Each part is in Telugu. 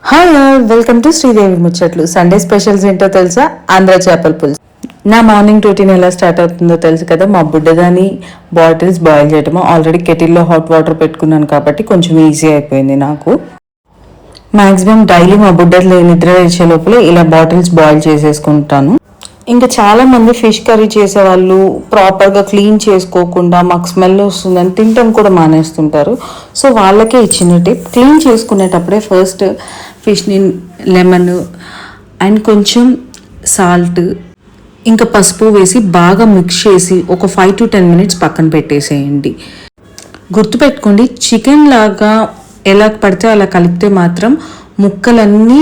హాయ్ వెల్కమ్ టు శ్రీదేవి ముచ్చట్లు. సండే స్పెషల్స్ ఏంటో తెలుసా? ఆంధ్ర చేపల పులుసు. నా మార్నింగ్ రొటీన్ ఎలా స్టార్ట్ అవుతుందో తెలుసు కదా. మా బుడ్డదాని బాటిల్స్ బాయిల్ చేయటము. ఆల్రెడీ కెటిల్లో హాట్ వాటర్ పెట్టుకున్నాను కాబట్టి కొంచెం ఈజీ అయిపోయింది నాకు. మ్యాక్సిమం డైలీ మా బుడ్డలు నిద్ర వేసే లోపల ఇలా బాటిల్స్ బాయిల్ చేసేసుకుంటాను. ఇంకా చాలా మంది ఫిష్ కర్రీ చేసేవాళ్ళు ప్రాపర్గా క్లీన్ చేసుకోకుండా మాకు స్మెల్ వస్తుందని తినటం కూడా మానేస్తుంటారు. సో వాళ్ళకే ఇచ్చిన టిప్, క్లీన్ చేసుకునేటప్పుడే ఫస్ట్ ఫిష్ని లెమన్ అండ్ కొంచెం సాల్ట్ ఇంకా పసుపు వేసి బాగా మిక్స్ చేసి ఒక 5 to 10 minutes పక్కన పెట్టేసేయండి. గుర్తుపెట్టుకోండి, చికెన్ లాగా ఎలా పడితే అలా కలిపితే మాత్రం ముక్కలన్నీ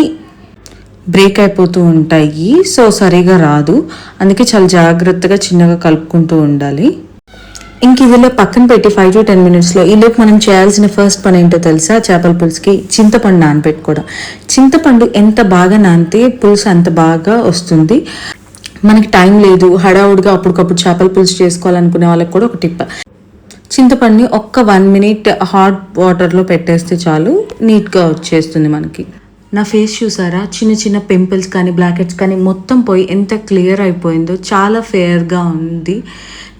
బ్రేక్ అయిపోతూ ఉంటాయి. సో సరిగా రాదు. అందుకే చాలా జాగ్రత్తగా చిన్నగా కలుపుకుంటూ ఉండాలి. ఇంక ఇదిలో పక్కన పెట్టి 5 to 10 minutesలో ఈలోపు మనం చేయాల్సిన ఫస్ట్ పని ఏంటో తెలుసా? చేపల పులుసుకి చింతపండు నానబెట్టుకోవడం. చింతపండు ఎంత బాగా నానితే పులుసు అంత బాగా వస్తుంది. మనకి టైం లేదు, హడావుడిగా అప్పటికప్పుడు చేపల పులుసు చేసుకోవాలనుకునే వాళ్ళకి కూడా ఒక టిప్, చింతపండుని ఒక్క 1 minute హాట్ వాటర్లో పెట్టేస్తే చాలు, నీట్గా వచ్చేస్తుంది మనకి. నా ఫేస్ చూసారా? చిన్న చిన్న పింపుల్స్ కానీ బ్లాక్ హెడ్స్ కానీ మొత్తం పోయి ఎంత క్లియర్ అయిపోయిందో. చాలా ఫేర్గా ఉంది.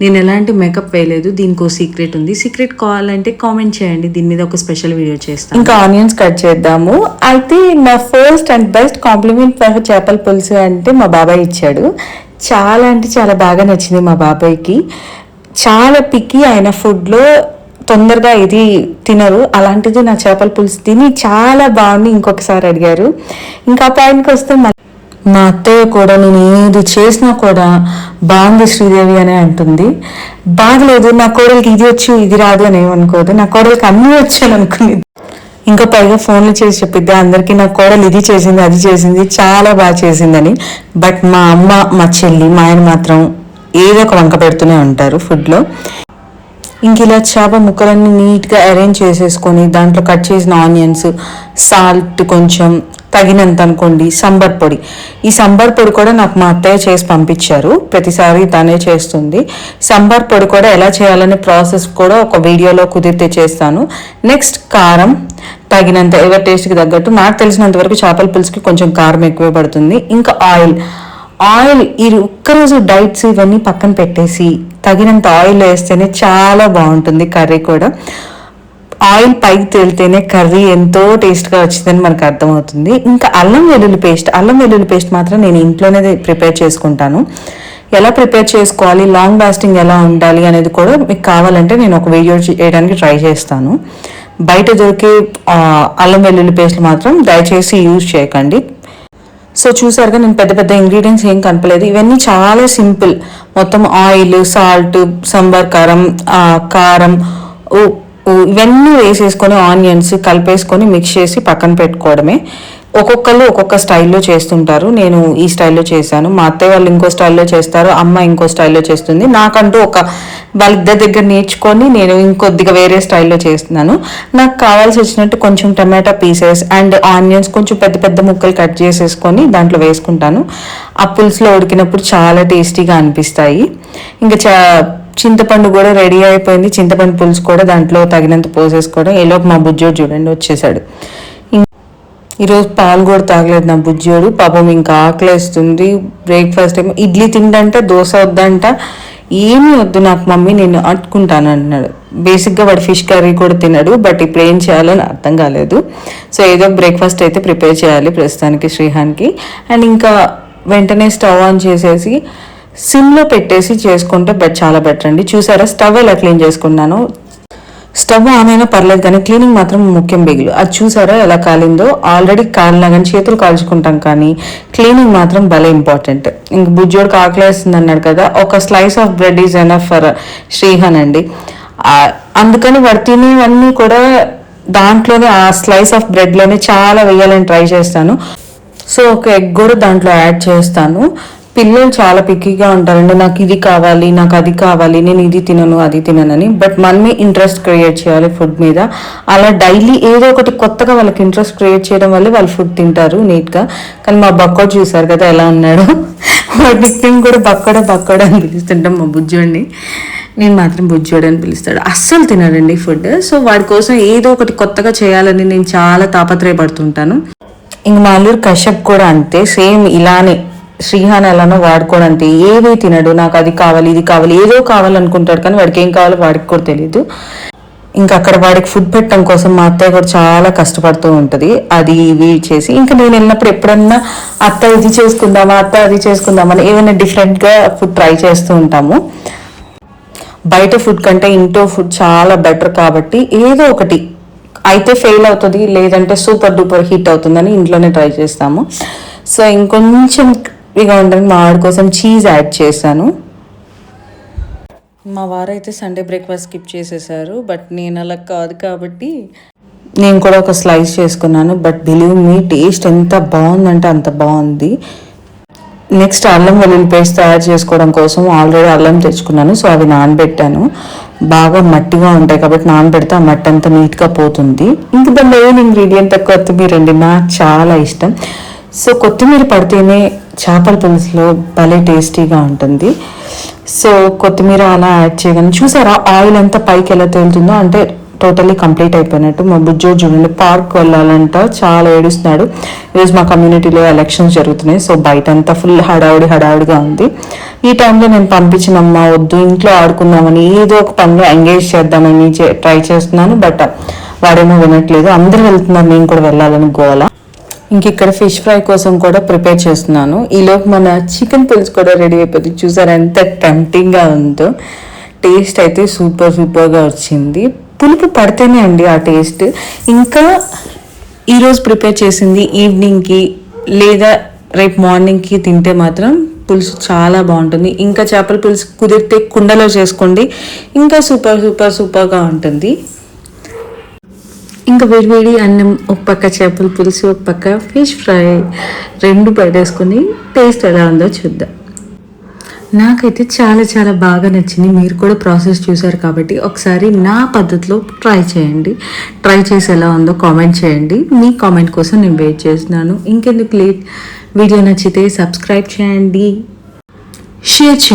నేను ఎలాంటి మేకప్ వేయలేదు. దీనికి సీక్రెట్ ఉంది. సీక్రెట్ కావాలంటే కామెంట్ చేయండి, దీని మీద ఒక స్పెషల్ వీడియో చేస్తాను. ఇంకా ఆనియన్స్ కట్ చేద్దాము. అయితే నా first and best compliment for చేపల పులుసు అంటే మా బాబాయ్ ఇచ్చాడు. చాలా అంటే చాలా బాగా నచ్చింది మా బాబాయ్కి. చాలా పిక్కి ఆయన ఫుడ్లో, తొందరగా ఇది తినరు. అలాంటిది నా చేపల పులుసు తిని చాలా బాగుంది ఇంకొకసారి అడిగారు. ఇంకా పాయింట్కి వస్తే మా అత్తయ్య కూడా నేను ఏది చేసినా కూడా బాగుంది శ్రీదేవి అనే అంటుంది. బాగలేదు, నా కోడలికి ఇది వచ్చు ఇది రాదు అని ఏమనుకోదు. నా కోడలికి అన్నీ వచ్చాను అనుకుంది. ఇంకా పైగా ఫోన్లు చేసి చెప్పిద్దా అందరికీ నా కోడలు ఇది చేసింది అది చేసింది చాలా బాగా చేసిందని. బట్ మా అమ్మ, మా చెల్లి, మా ఆయన మాత్రం ఏదో ఒక వంక పెడుతూనే ఉంటారు ఫుడ్లో. ఇంక ఇలా చేప ముక్కలన్నీ నీట్గా అరేంజ్ చేసేసుకొని దాంట్లో కట్ చేసిన ఆనియన్స్, సాల్ట్ కొంచెం తగినంత అనుకోండి, సంబర్ పొడి. ఈ సంబర్ పొడి కూడా నాకు మా అత్తయ్య చేసి పంపించారు. ప్రతిసారి తనే చేస్తుంది. సంబర్ పొడి కూడా ఎలా చేయాలనే ప్రాసెస్ కూడా ఒక వీడియోలో కుదిరితే చేస్తాను. నెక్స్ట్ కారం తగినంత, ఎవరి టేస్ట్కి తగ్గట్టు. నాకు తెలిసినంత వరకు చేపల పులుసుకి కొంచెం కారం ఎక్కువే పడుతుంది. ఇంకా ఆయిల్ ఈ ఒక్కరోజు డైట్స్ ఇవన్నీ పక్కన పెట్టేసి తగినంత ఆయిల్ వేస్తేనే చాలా బాగుంటుంది కర్రీ కూడా. ఆయిల్ పైకి తేలితేనే కర్రీ ఎంతో టేస్ట్గా వచ్చిందని మనకు అర్థమవుతుంది. ఇంకా అల్లం వెల్లుల్లి పేస్ట్ మాత్రం నేను ఇంట్లోనే ప్రిపేర్ చేసుకుంటాను. ఎలా ప్రిపేర్ చేసుకోవాలి, లాంగ్ లాస్టింగ్ ఎలా ఉండాలి అనేది కూడా మీకు కావాలంటే నేను ఒక వీడియో చేయడానికి ట్రై చేస్తాను. బయట దొరికే అల్లం వెల్లుల్లి పేస్ట్లు మాత్రం దయచేసి యూజ్ చేయకండి. సో చూసారుగా, నేను పెద్ద పెద్ద ఇంగ్రీడియంట్స్ ఏం కనపలేదు. ఇవన్నీ చాలా సింపుల్. మొత్తం ఆయిల్, సాల్ట్, సంబార్ కారం, ఇవన్నీ వేసేసుకొని ఆనియన్స్ కలిపేసుకొని మిక్స్ చేసి పక్కన పెట్టుకోవడమే. ఒక్కొక్కరు ఒక్కొక్క స్టైల్లో చేస్తుంటారు. నేను ఈ స్టైల్లో చేశాను. మా అత్తయ్య వాళ్ళు ఇంకో స్టైల్లో చేస్తారు, అమ్మ ఇంకో స్టైల్లో చేస్తుంది. నాకంటూ వాళ్ళిద్దరి దగ్గర నేర్చుకొని నేను ఇంకొద్దిగా వేరే స్టైల్లో చేస్తున్నాను. నాకు కావాల్సి వచ్చినట్టు కొంచెం టమాటా పీసెస్ అండ్ ఆనియన్స్ కొంచెం పెద్ద పెద్ద ముక్కలు కట్ చేసేసుకొని దాంట్లో వేసుకుంటాను. ఆ పులుసులో ఉడికినప్పుడు చాలా టేస్టీగా అనిపిస్తాయి. ఇంకా చింతపండు కూడా రెడీ అయిపోయింది. చింతపండు పులుసు కూడా దాంట్లో తగినంత పోసేసుకోవడం. ఈలోపు మా బుజ్జోడు చూడండి వచ్చేసాడు. ఈరోజు పాలు కూడా తాగలేదు నా బుజ్జోడు. పాపం ఇంకా ఆకలేస్తుంది. బ్రేక్ఫాస్ట్ ఏమో ఇడ్లీ తిండంట, దోశ వద్దంట, ఏమీ వద్దు నాకు మమ్మీ నేను అట్టుకుంటాను అంటున్నాడు. బేసిక్గా వాడు ఫిష్ కర్రీ కూడా తినడు. బట్ ఇప్పుడు ఏం చేయాలని అర్థం కాలేదు. సో ఏదో బ్రేక్ఫాస్ట్ అయితే ప్రిపేర్ చేయాలి ప్రస్తుతానికి శ్రీహాన్కి. అండ్ ఇంకా వెంటనే స్టవ్ ఆన్ చేసేసి సిమ్లో పెట్టేసి చేసుకుంటే చాలా బెటర్ అండి. చూసారా స్టవ్ ఎలా క్లీన్ చేసుకున్నాను. స్టవ్ ఆన్ అయినా పర్లేదు కానీ క్లీనింగ్ మాత్రం ముఖ్యం బిగులు. అది చూసారా ఎలా కాలిందో. ఆల్రెడీ కాలినా కానీ చేతులు కాల్చుకుంటాం కానీ క్లీనింగ్ మాత్రం భలే ఇంపార్టెంట్. ఇంక బుజ్జోడికి ఆకలేస్తుంది అన్నాడు కదా, ఒక slice of bread is enough for Srihan అండి. అందుకని వాడు తినేవన్నీ కూడా దాంట్లోనే, ఆ స్లైస్ ఆఫ్ బ్రెడ్లోనే చాలా వేయాలని ట్రై చేస్తాను. సో ఒక ఎగ్ కూడా దాంట్లో యాడ్ చేస్తాను. పిల్లలు చాలా పిక్కీగా ఉంటారండి. నాకు ఇది కావాలి, నాకు అది కావాలి, నేను ఇది తినను అది తిననని. బట్ మనమే ఇంట్రెస్ట్ క్రియేట్ చేయాలి ఫుడ్ మీద. అలా డైలీ ఏదో ఒకటి కొత్తగా వాళ్ళకి ఇంట్రెస్ట్ క్రియేట్ చేయడం వల్ల వాళ్ళు ఫుడ్ తింటారు నీట్గా. కానీ మా బక్కోడు చూసారు కదా ఎలా ఉన్నాడు. వాడి నిక్నేమ్ కూడా బక్కోడ అని పిలుస్తుంటాం మా బుజ్జోడిని. నేను మాత్రం బుజ్జోడు అని పిలుస్తాడు. అస్సలు తినడండి ఫుడ్. సో వాడి కోసం ఏదో ఒకటి కొత్తగా చేయాలని నేను చాలా తాపత్రయపడుతుంటాను. ఇంక మా అల్లుడు కశ్యప్ కూడా అంతే, సేమ్ ఇలానే శ్రీహాన్ ఎలానో వాడు కూడా అంతే, ఏవీ తినడు, నాకు అది కావాలి ఇది కావాలి ఏదో కావాలనుకుంటాడు, కానీ వాడికి ఏం కావాలో వాడికి కూడా తెలియదు. ఇంకా అక్కడ వాడికి ఫుడ్ పెట్టడం కోసం మా అత్తయ్య కూడా చాలా కష్టపడుతూ ఉంటుంది, అది ఇవి చేసి. ఇంకా నేను వెళ్ళినప్పుడు ఎప్పుడన్నా అత్త ఇది చేసుకుందామా అత్త అది చేసుకుందామని ఏమైనా డిఫరెంట్గా ఫుడ్ ట్రై చేస్తూ ఉంటాము. బయట ఫుడ్ కంటే ఇంట్లో ఫుడ్ చాలా బెటర్ కాబట్టి ఏదో ఒకటి అయితే ఫెయిల్ అవుతుంది, లేదంటే సూపర్ డూపర్ హిట్ అవుతుందని ఇంట్లోనే ట్రై చేస్తాము. సో ఇంకొంచెం ఇగా ఉండడానికి మా వాడి కోసం చీజ్ యాడ్ చేశాను. మా వారైతే సండే బ్రేక్ఫాస్ట్ స్కిప్ చేసేసారు, బట్ నేను అలా కాదు కాబట్టి నేను కూడా ఒక స్లైస్ చేసుకున్నాను. బట్ బిలీవ్ మీ, టేస్ట్ ఎంత బాగుందంటే అంత బాగుంది. నెక్స్ట్ అల్లం వెల్లుల్లి పేస్ట్ తయారు చేసుకోవడం కోసం ఆల్రెడీ అల్లం తెచ్చుకున్నాను. సో అవి నానబెట్టాను, బాగా మట్టిగా ఉంటాయి కాబట్టి నానబెడితే ఆ మట్టి అంతా నీట్గా పోతుంది. ఇంక దాని మెయిన్ ఇంగ్రీడియంట్ కొత్తిమీర అండి, నాకు చాలా ఇష్టం. సో కొత్తిమీర పడితేనే చేపల పులుసులో భలే టేస్టీగా ఉంటుంది. సో కొత్తిమీర అలా యాడ్ చేయగానే చూసారా ఆయిల్ అంతా పైకి ఎలా తేలుతుందో, అంటే టోటల్లీ కంప్లీట్ అయిపోయినట్టు. మా బుజ్జోడు చూడండి పార్క్ వెళ్ళాలంట, చాలా ఏడుస్తున్నాడు. ఈరోజు మా కమ్యూనిటీలో ఎలక్షన్స్ జరుగుతున్నాయి, సో బయట అంతా ఫుల్ హడావుడిగా ఉంది. ఈ టైంలో నేను పంపించినమ్మా వద్దు ఇంట్లో ఆడుకుందామని, ఏదో ఒక పనిలో ఎంగేజ్ చేద్దామని ట్రై చేస్తున్నాను. బట్ వాడేమో వినట్లేదు. అందరూ వెళ్తున్నారు, నేను కూడా వెళ్ళాలని గోల. ఇంక ఇక్కడ ఫిష్ ఫ్రై కోసం కూడా ప్రిపేర్ చేస్తున్నాను. ఈలోపు మన చికెన్ పులుసు కూడా రెడీ అయిపోతుంది. చూసారా ఎంత టెంప్టింగ్గా ఉందో. టేస్ట్ అయితే సూపర్గా వచ్చింది. పులుపు పడితేనే అండి ఆ టేస్ట్. ఇంకా ఈరోజు ప్రిపేర్ చేసింది ఈవినింగ్కి లేదా రేపు మార్నింగ్కి తింటే మాత్రం పులుసు చాలా బాగుంటుంది. ఇంకా చేపల పులుసు కుదిరితే కుండలో చేసుకోండి, ఇంకా సూపర్గా ఉంటుంది. ఇంకా వేడి అన్నం ఒక పక్క చేపల పులుసు ఒక పక్క ఫిష్ ఫ్రై రెండు పడేసుకొని టేస్ట్ ఎలా ఉందో చూద్దాం. నాకైతే చాలా బాగా నచ్చింది. మీరు కూడా ప్రాసెస్ చూసారు కాబట్టి ఒకసారి నా పద్ధతిలో ట్రై చేయండి. ట్రై చేసి ఎలా ఉందో కామెంట్ చేయండి. మీ కామెంట్ కోసం నేను వెయిట్ చేస్తున్నాను. ఇంకెందుకు లేట్, వీడియో నచ్చితే సబ్స్క్రైబ్ చేయండి, షేర్ చేయండి.